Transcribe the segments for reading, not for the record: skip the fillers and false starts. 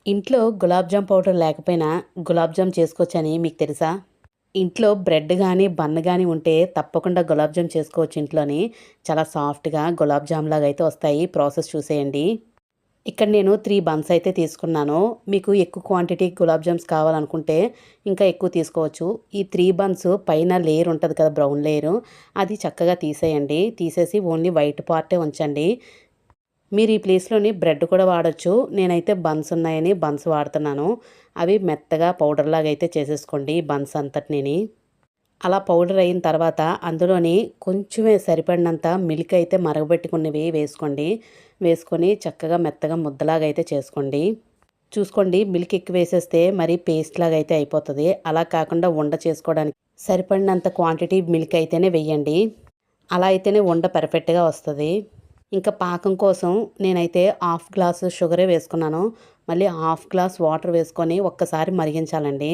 ఇంట్లో గులాబ్ జామ్ పౌడర్ లేకపోయినా గులాబ్ జామ్ చేసుకోవచ్చని మీకు తెలుసా? ఇంట్లో బ్రెడ్ గానీ, బన్ గానీ ఉంటే తప్పకుండా గులాబ్ జామ్ చేసుకోవచ్చు ఇంట్లోని. చాలా సాఫ్ట్‌గా గులాబ్ జామ్ లాగా అయితే వస్తాయి. ప్రాసెస్ చూసేయండి. ఇక్కడ నేను 3 బన్స్ అయితే తీసుకున్నాను. మీకు ఎక్కువ క్వాంటిటీ గులాబ్ జామ్స్ కావాలనుకుంటే ఇంకా ఎక్కువ తీసుకోవచ్చు. ఈ 3 బన్స్ పైన లేయర్ ఉంటది కదా! Brown layer. అది చక్కగా తీసేయండి. తీసేసి ఓన్లీ వైట్ పార్టే ఉంచండి. మీరు ఈ ప్లేస్‌లోని బ్రెడ్ కూడా వాడొచ్చు. నేనైతే బన్స్ ఉన్నాయని బన్స్ వాడుతున్నాను. అవి మెత్తగా పౌడర్‌లాగా అయితే చేసేసుకోండి బన్స్ అంతటినిని. అలా పౌడర్ అయిన తర్వాత అందులోని కొంచెమే సరిపడినంత మిల్క్ అయితే మరగబెట్టుకున్నవి వేసుకోండి. వేసుకొని చక్కగా మెత్తగా ముద్దలాగా అయితే చేసుకోండి. చూసుకోండి, మిల్క్ ఎక్కువ వేసేస్తే మరి పేస్ట్ లాగా అయితే అయిపోతది. అలా కాకుండా ఉండ చేసుకోవడానికి సరిపడినంత క్వాంటిటీ మిల్క్ అయితేనే వెయ్యండి. అలా అయితేనే ఉండ పర్ఫెక్ట్‌గా వస్తది. ఇంకా పాకం కోసం నేనైతే హాఫ్ గ్లాసు షుగరే వేసుకున్నాను. మళ్ళీ హాఫ్ గ్లాస్ వాటర్ వేసుకొని ఒక్కసారి మరిగించాలండి.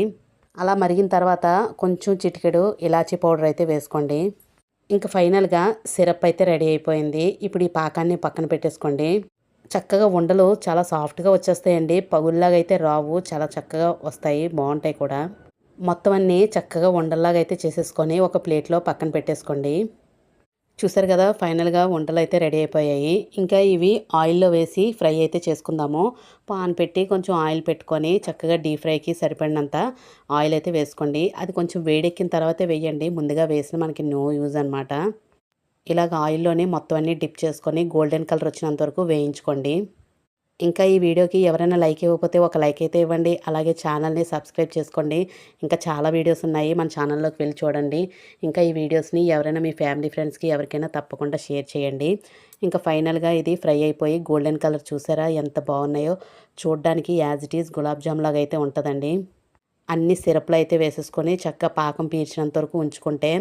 అలా మరిగిన తర్వాత కొంచెం చిటికెడు ఇలాచీ పౌడర్ అయితే వేసుకోండి. ఇంక ఫైనల్‌గా సిరప్ అయితే రెడీ అయిపోయింది. ఇప్పుడు ఈ పాకాన్ని పక్కన పెట్టేసుకోండి. చక్కగా ఉండలు చాలా సాఫ్ట్‌గా వచ్చేస్తాయండి. పగుల్లాగా అయితే రావు. చాలా చక్కగా వస్తాయి. బావుంటాయి కూడా. మొత్తం అన్నీ చక్కగా ఉండల్లాగా అయితే చేసేసుకొని ఒక ప్లేట్‌లో పక్కన పెట్టేసుకోండి. చూసారు కదా! ఫైనల్‌గా వంటలైతే రెడీ అయిపోయాయి. ఇంకా ఇవి ఆయిల్‌లో వేసి ఫ్రై అయితే చేసుకుందాము. పాన్ పెట్టి కొంచెం ఆయిల్ పెట్టుకొని చక్కగా డీప్ ఫ్రైకి సరిపడినంత ఆయిల్ అయితే వేసుకోండి. అది కొంచెం వేడెక్కిన తర్వాతే వేయండి. ముందుగా వేసిన మనకి నో యూజ్ అనమాట. ఇలాగ ఆయిల్‌లోనే మొత్తం అన్నీ డిప్ చేసుకొని గోల్డెన్ కలర్ వచ్చినంత వరకు వేయించుకోండి. ఇంకా ఈ వీడియోకి ఎవరైనా లైక్ ఇవ్వకపోతే ఒక లైక్ అయితే ఇవ్వండి. అలాగే ఛానల్‌ని సబ్స్క్రైబ్ చేసుకోండి. ఇంకా చాలా వీడియోస్ ఉన్నాయి. మన ఛానల్‌లోకి వెళ్లి చూడండి. ఇంకా ఈ వీడియోస్‌ని ఎవరైనా మీ ఫ్యామిలీ ఫ్రెండ్స్‌కి ఎవరికైనా తప్పకుండా షేర్ చేయండి. ఇంకా ఫైనల్‌గా ఇది ఫ్రై అయిపోయి గోల్డెన్ కలర్ చూసారా ఎంత బాగున్నాయో! చూడ్డానికి as it is gulab jam లాగా అయితే ఉంటదండి. అన్ని సిరప్‌లు అయితే వేసేసుకొని చక్కగా పాకం పీల్చినంత వరకు ఉంచుకుంటే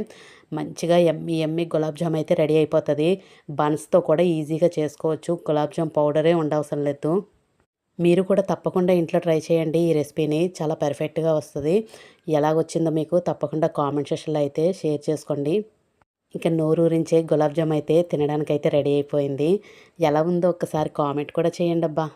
మంచిగా యమ్మీ యమ్మీ గులాబ్ జామ్ అయితే రెడీ అయిపోతది. బన్స్‌తో కూడా ఈజీగా చేసుకోవచ్చు. గులాబ్ జామ్ పౌడరే ఉండవసరం లేదు. మీరు కూడా తప్పకుండా ఇంట్లో ట్రై చేయండి ఈ రెసిపీని. చాలా పర్ఫెక్ట్‌గా వస్తది. ఎలాగొచ్చిందో మీకు తప్పకుండా కామెంట్ సెక్షన్‌లో అయితే షేర్ చేసుకోండి. ఇక నోరూరించే గులాబ్ జామ్ అయితే తినడానికైతే రెడీ అయిపోయింది. ఎలా ఉందో ఒక్కసారి కామెంట్ కూడా చేయండబ్బా!